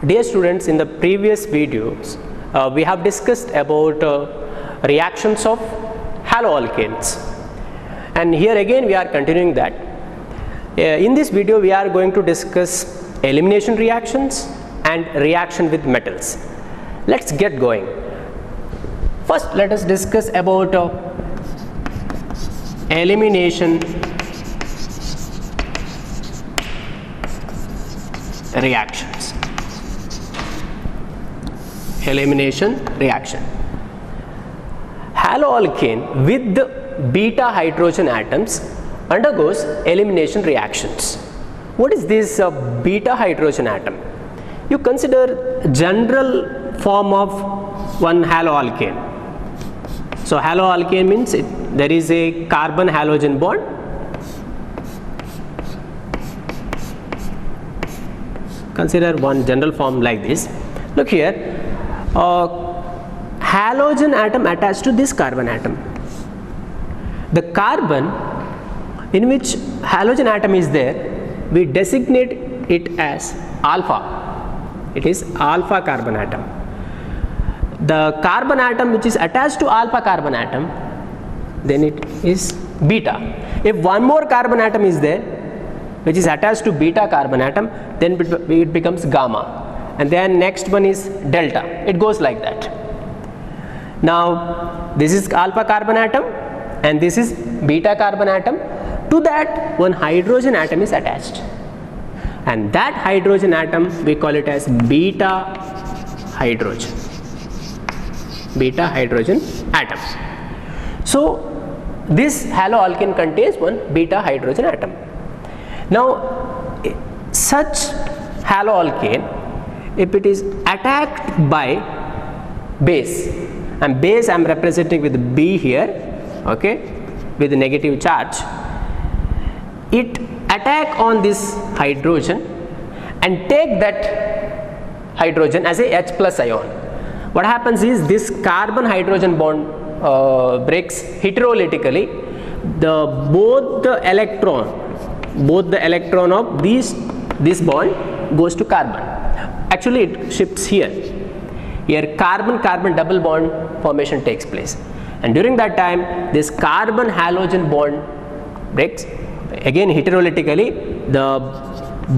Dear students, in the previous videos we have discussed about reactions of haloalkanes, and here again we are continuing that. In this video we are going to discuss elimination reactions and reaction with metals. Let's get going. First let us discuss about elimination reactions. Elimination reaction. Haloalkane with the beta hydrogen atoms undergoes elimination reactions. What is this beta hydrogen atom? You consider general form of one haloalkane. So haloalkane means there is a carbon halogen bond. Consider one general form like this. Look here. Halogen atom attached to this carbon atom. The carbon in which halogen atom is there, we designate it as alpha. It is alpha carbon atom. The carbon atom which is attached to alpha carbon atom, then it is beta. If one more carbon atom is there which is attached to beta carbon atom, then it becomes gamma. And then next one is delta. It goes like that. Now this is alpha carbon atom and this is beta carbon atom. To that one hydrogen atom is attached, and that hydrogen atom we call it as beta hydrogen. Beta hydrogen atom. So this haloalkane contains one beta hydrogen atom. Now such haloalkane, if it is attacked by base, and base I am representing with B here, okay, with negative charge, it attack on this hydrogen and take that hydrogen as a H plus ion. What happens is this carbon hydrogen bond breaks heterolytically. Both the electron of this bond goes to carbon. Actually it shifts here. Here carbon-carbon double bond formation takes place, and during that time this carbon halogen bond breaks again heterolytically.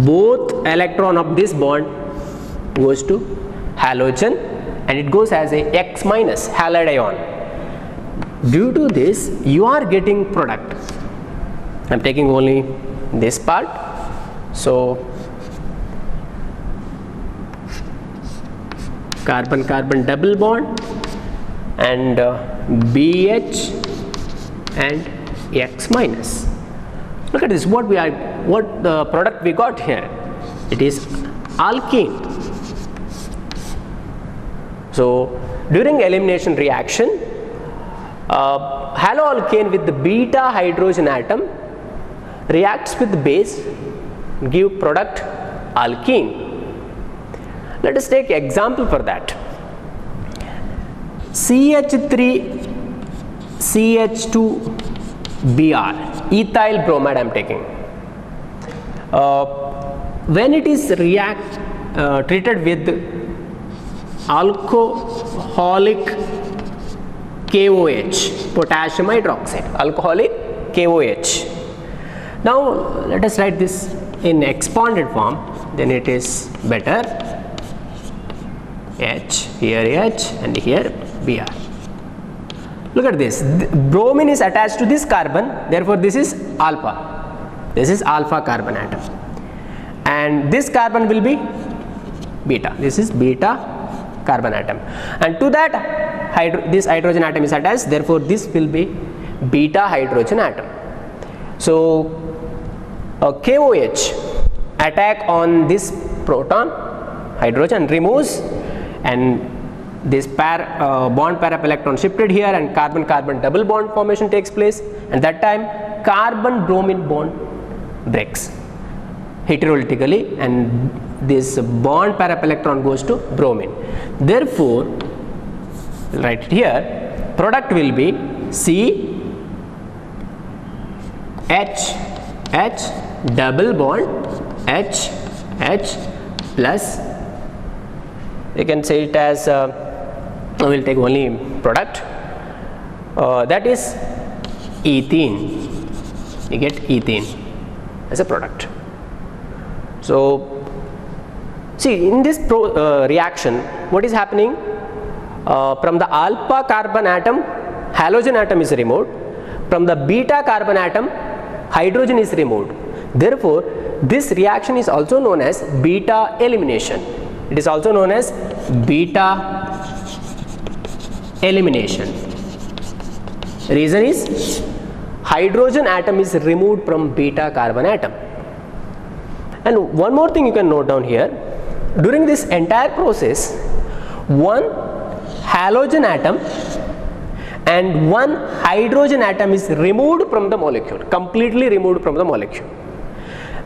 Both electron of this bond goes to halogen and it goes as a X minus halide ion. Due to this you are getting product. I am taking only this part. So carbon-carbon double bond and BH and X minus. Look at this. What the product we got here? It is alkene. So during elimination reaction, haloalkane with the beta hydrogen atom reacts with the base, give product alkene. Let us take example for that. CH3 CH2Br, ethyl bromide I am taking. When it is treated with alcoholic KOH, potassium hydroxide, alcoholic KOH. Now let us write this in expanded form, then it is better. H, here H and here Br. Look at this. Bromine is attached to this carbon, therefore this is alpha. This is alpha carbon atom. And this carbon will be beta. This is beta carbon atom. And to that this hydrogen atom is attached, therefore this will be beta hydrogen atom. So KOH attack on this proton, hydrogen removes, and this bond pair of electron shifted here and carbon-carbon double bond formation takes place, and that time carbon-bromine bond breaks heterolytically and this bond pair of electron goes to bromine. Therefore right here product will be C H H double bond H H plus you can say it as we will take only product, that is ethene. You get ethene as a product. So see, in this reaction, what is happening? From the alpha carbon atom, halogen atom is removed. From the beta carbon atom, hydrogen is removed. Therefore, this reaction is also known as beta elimination. It is also known as beta elimination. Reason is hydrogen atom is removed from beta carbon atom. And one more thing you can note down here, during this entire process, one halogen atom and one hydrogen atom is removed from the molecule, completely removed from the molecule.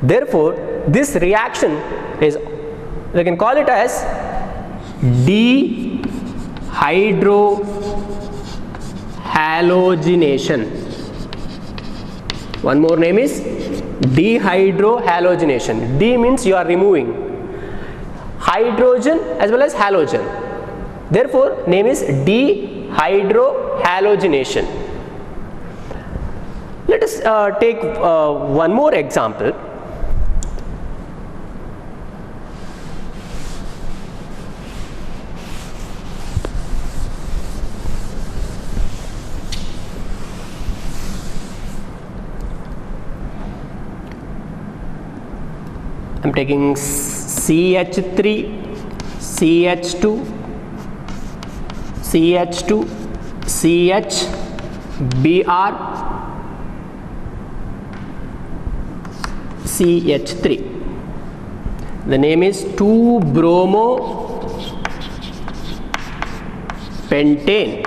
Therefore, this reaction is, we can call it as dehydrohalogenation. One more name is dehydrohalogenation. D means you are removing hydrogen as well as halogen. Therefore, name is dehydrohalogenation. Let us take one more example. I am taking CH3, CH2, CH2, CH, Br, CH3. The name is 2-bromo-pentane.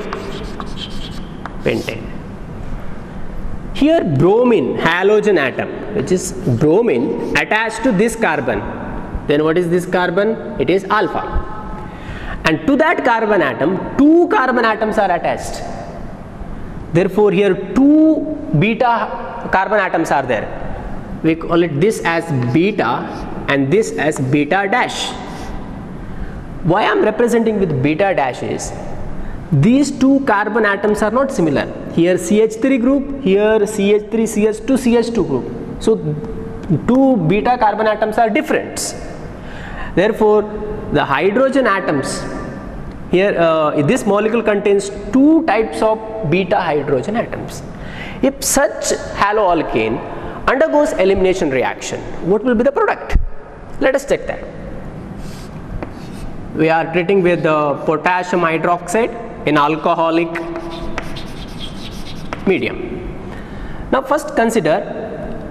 Here bromine, halogen atom, which is bromine attached to this carbon. Then what is this carbon? It is alpha. And to that carbon atom, 2 carbon atoms are attached. Therefore, here 2 beta carbon atoms are there. We call it this as beta and this as beta dash. Why I am representing with beta dash is, these 2 carbon atoms are not similar. Here CH3 group, here CH3, CH2, CH2 group. So 2 beta carbon atoms are different. Therefore, the hydrogen atoms, here this molecule contains 2 types of beta hydrogen atoms. If such haloalkane undergoes elimination reaction, what will be the product? Let us check that. We are treating with potassium hydroxide in alcoholic medium. Now first consider,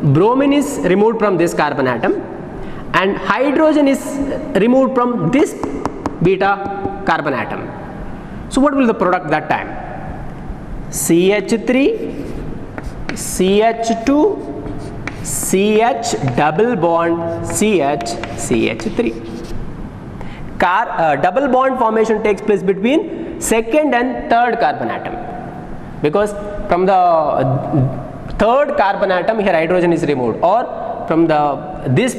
bromine is removed from this carbon atom and hydrogen is removed from this beta carbon atom. So what will be the product that time? CH3, CH2, CH double bond CH, CH3. Double bond formation takes place between second and third carbon atom, because from the third carbon atom here hydrogen is removed, or from this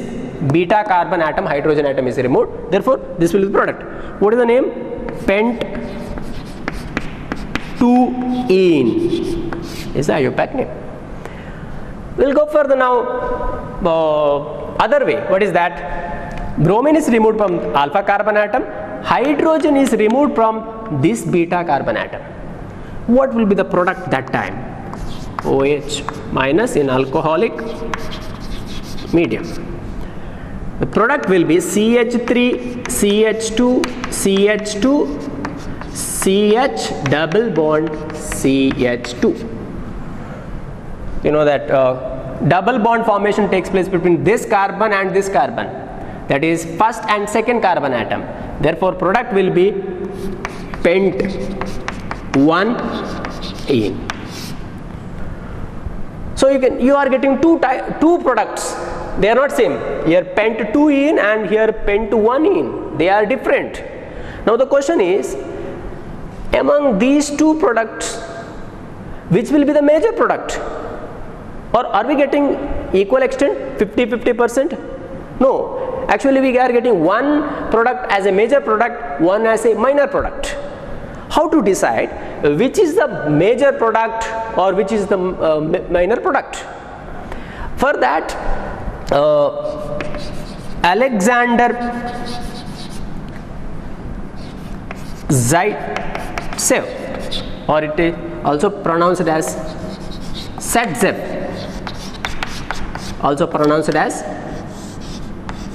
beta carbon atom hydrogen atom is removed. Therefore, this will be the product. What is the name? Pent-2-ene is the IUPAC name. We will go further now. Other way, what is that? Bromine is removed from alpha carbon atom, hydrogen is removed from this beta carbon atom. What will be the product that time? OH minus in alcoholic medium. The product will be CH3, CH2, CH2, CH double bond CH2. You know that double bond formation takes place between this carbon and this carbon, that is first and second carbon atom. Therefore, product will be pent-1-ene. So you are getting two products. They are not same. Here pent-2-ene and here pent-1-ene. They are different. Now the question is, among these 2 products, which will be the major product? Or are we getting equal extent, 50-50%? No. Actually, we are getting one product as a major product, one as a minor product. How to decide which is the major product or which is the minor product? For that, Alexander Zaitsev, or it is also pronounced as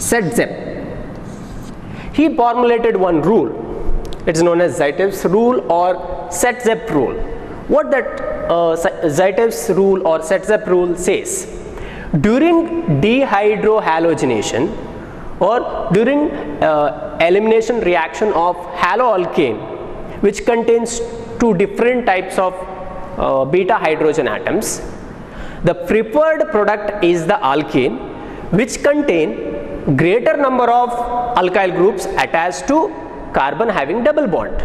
Zaitsev, he formulated one rule. It's known as Zaitsev's rule or Zaitsev rule. What that Zaitsev's rule or Zaitsev rule says: during dehydrohalogenation or during elimination reaction of haloalkane, which contains two different types of beta hydrogen atoms, the preferred product is the alkane, which contain greater number of alkyl groups attached to carbon having double bond.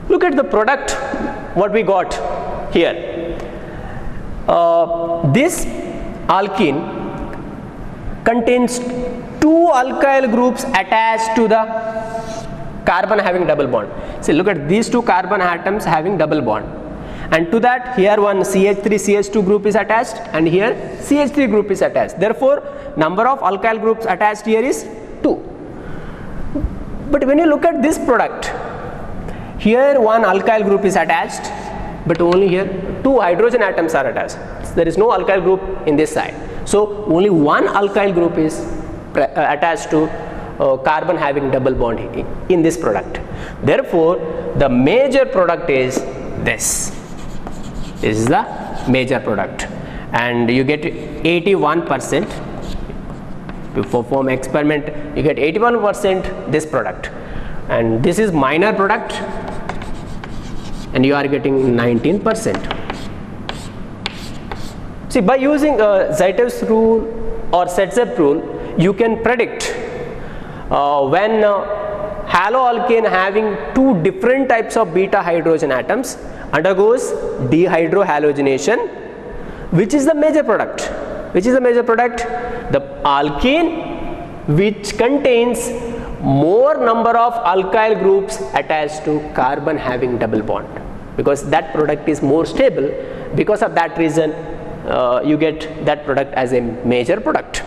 Look at the product what we got here. This alkene contains two alkyl groups attached to the carbon having double bond. See, look at these two carbon atoms having double bond, and to that here one CH3CH2 group is attached and here CH3 group is attached. Therefore, number of alkyl groups attached here is 2. But when you look at this product, here one alkyl group is attached, but only here two hydrogen atoms are attached. There is no alkyl group in this side. So only one alkyl group is attached to carbon having double bond in this product. Therefore, the major product is this. This is the major product, and you get 81%. To perform experiment, you get 81% this product, and this is minor product, and you are getting 19%. See, by using Zaitsev's rule or Zaitsev rule, you can predict when haloalkane having two different types of beta hydrogen atoms undergoes dehydrohalogenation, which is the major product. Which is the major product? The alkene which contains more number of alkyl groups attached to carbon having double bond, because that product is more stable. Because of that reason, you get that product as a major product.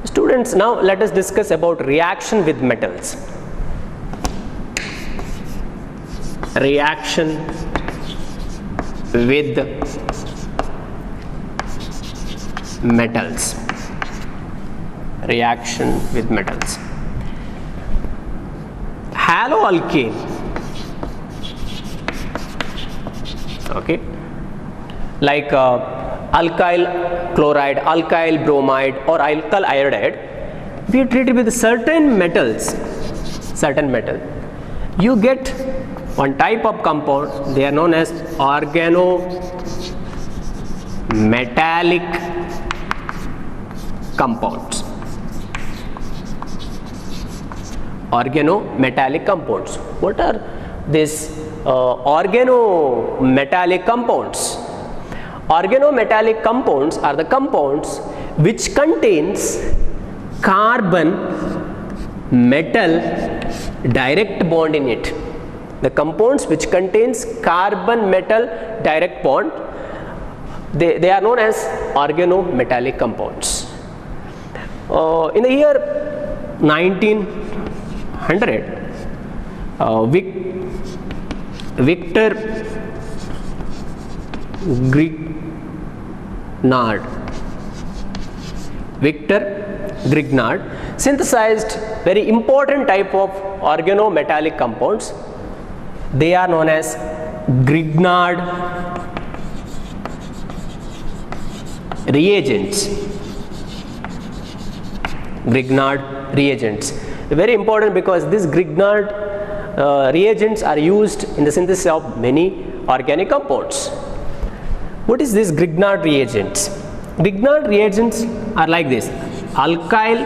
Students, now let us discuss about reaction with metals. Reaction with metals. Reaction with metals. Haloalkane, okay, like alkyl chloride, alkyl bromide, or alkyl iodide, we treat it with certain metals, you get one type of compound. They are known as organometallic compounds. Organometallic compounds. What are these organometallic compounds? Organometallic compounds are the compounds which contains carbon metal direct bond in it. The compounds which contains carbon metal direct bond, they are known as organometallic compounds. In the year 1900, Victor Grignard synthesized very important type of organometallic compounds. They are known as Grignard reagents. Grignard reagents. Very important because these Grignard reagents are used in the synthesis of many organic compounds. What is this Grignard reagents? Grignard reagents are like this: alkyl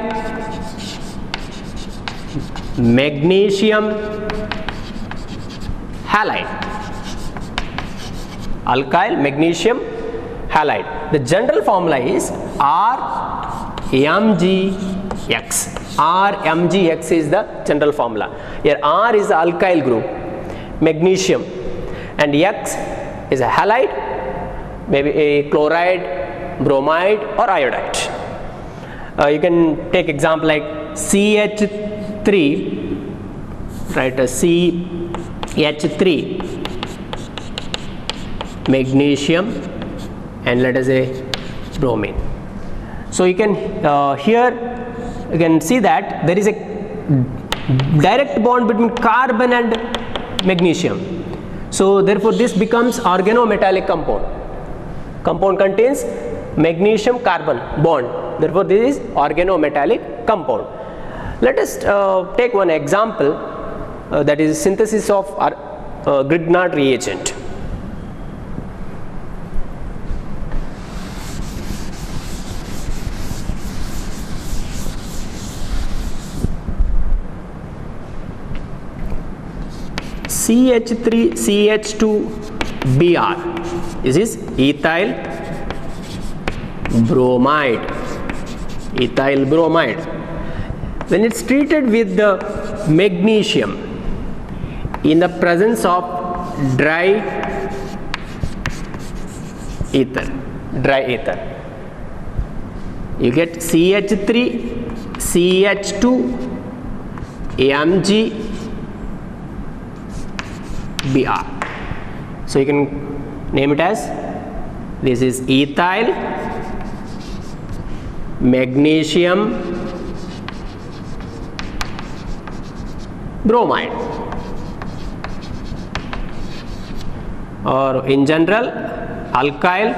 magnesium halide. Alkyl magnesium halide. The general formula is RMgX. RMgX is the general formula. Here R is the alkyl group, magnesium, and X is a halide, maybe a chloride, bromide or iodide. You can take example like CH3, right? CH3 magnesium and let us say bromine. So you can here you can see that there is a direct bond between carbon and magnesium. So therefore this becomes organometallic compound. Compound contains magnesium carbon bond. Therefore this is organometallic compound. Let us take one example, that is synthesis of Grignard reagent. CH3CH2Br. This is ethyl bromide. Ethyl bromide. When it's treated with the magnesium in the presence of dry ether, you get CH3CH2Mg So you can name it as, this is ethyl magnesium bromide, or in general alkyl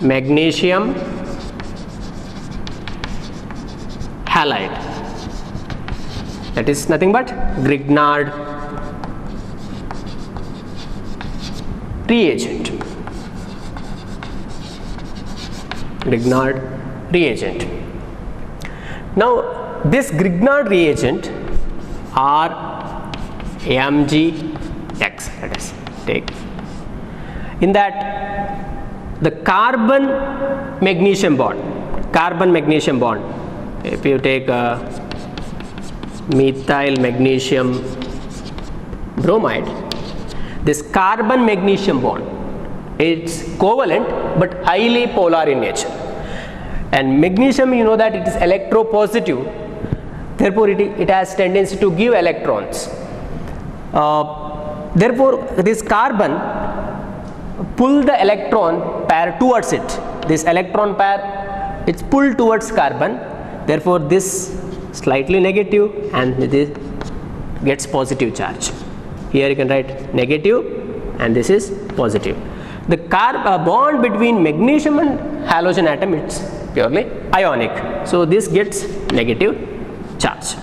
magnesium halide. That is nothing but Grignard reagent. Grignard reagent. Now this Grignard reagent RMgX, let us take, in that the carbon magnesium bond, if you take methyl magnesium bromide, this carbon magnesium bond, it's covalent but highly polar in nature, and magnesium, you know that it is electropositive, therefore it has tendency to give electrons. Therefore this carbon pull the electron pair towards it. This electron pair, it's pulled towards carbon, therefore this slightly negative and this gets positive charge. Here you can write negative and this is positive. The bond between magnesium and halogen atom, it's purely ionic, so this gets negative charge.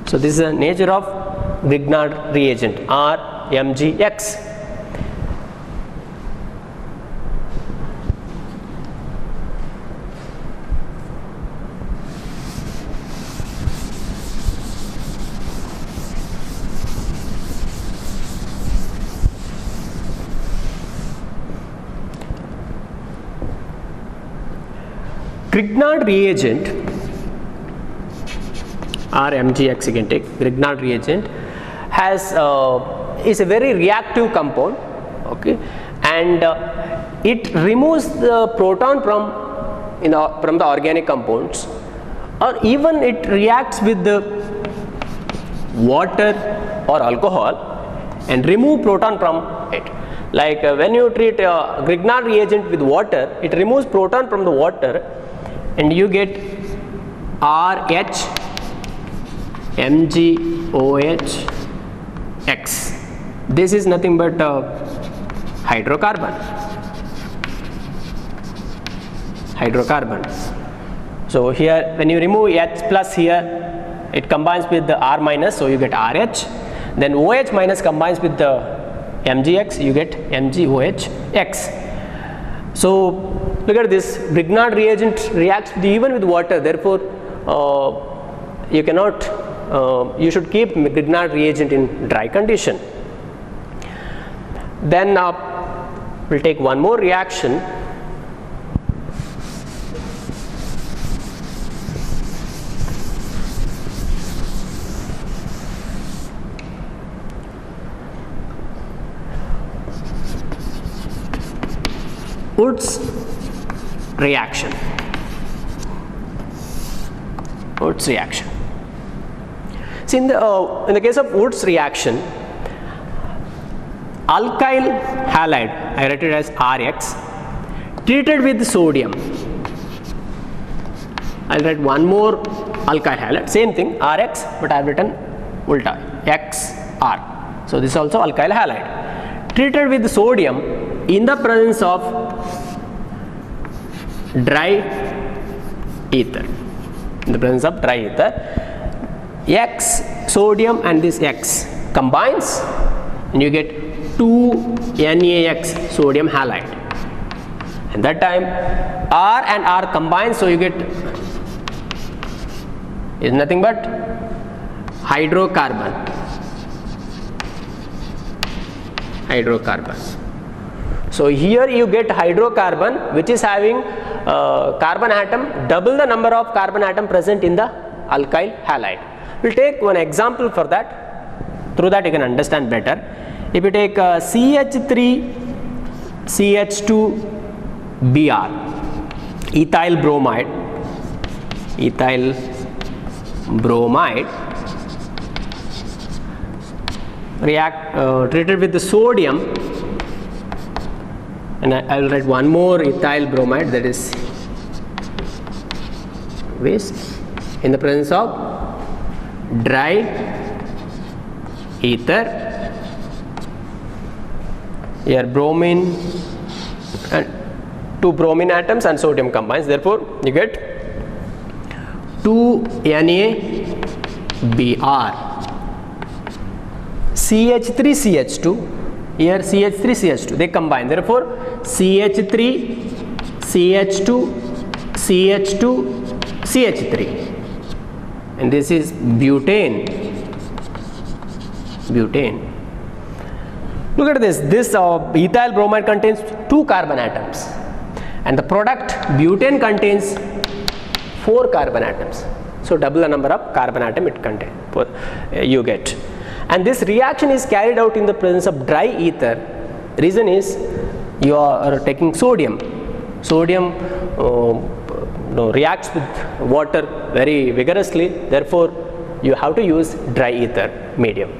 So this is the nature of Grignard reagent RMgX. Grignard reagent RMgX, you can take Grignard reagent, has is a very reactive compound, okay, and it removes the proton from the organic compounds, or even it reacts with the water or alcohol and remove proton from it. Like when you treat Grignard reagent with water, it removes proton from the water and you get RHMgOH-X. This is nothing but hydrocarbon. So here when you remove H plus here, it combines with the R minus, so you get RH. Then OH minus combines with the MgX, you get MgOHX. So look at this, Grignard reagent reacts even with water, therefore you cannot, you should keep Grignard reagent in dry condition. Then we'll take one more reaction. Woods reaction. Woods reaction. See, in the case of Woods reaction, alkyl halide, I write it as Rx, treated with sodium. I'll write one more alkyl halide, same thing, Rx, but I've written ulta, XR. So this is also alkyl halide. Treated with sodium in the presence of dry ether. In the presence of dry ether, X, sodium and this X combines and you get 2NaX, sodium halide. And that time R and R combine, so you get is nothing but hydrocarbon. So here you get hydrocarbon which is having carbon atom double the number of carbon atom present in the alkyl halide. We'll take one example for that. Through that you can understand better. If you take CH3 CH2Br, ethyl bromide treated with the sodium, and I will write one more ethyl bromide, that is waste, in the presence of dry ether. Here bromine and 2 bromine atoms and sodium combines, therefore you get 2NaBr. CH3 CH2, here CH3 CH2, they combine, therefore CH3 CH2 CH2 CH3, and this is butane. Look at this, ethyl bromide contains 2 carbon atoms and the product butane contains 4 carbon atoms, so double the number of carbon atom it contains, you get. And this reaction is carried out in the presence of dry ether. Reason is you are taking sodium. Sodium reacts with water very vigorously, therefore you have to use dry ether medium.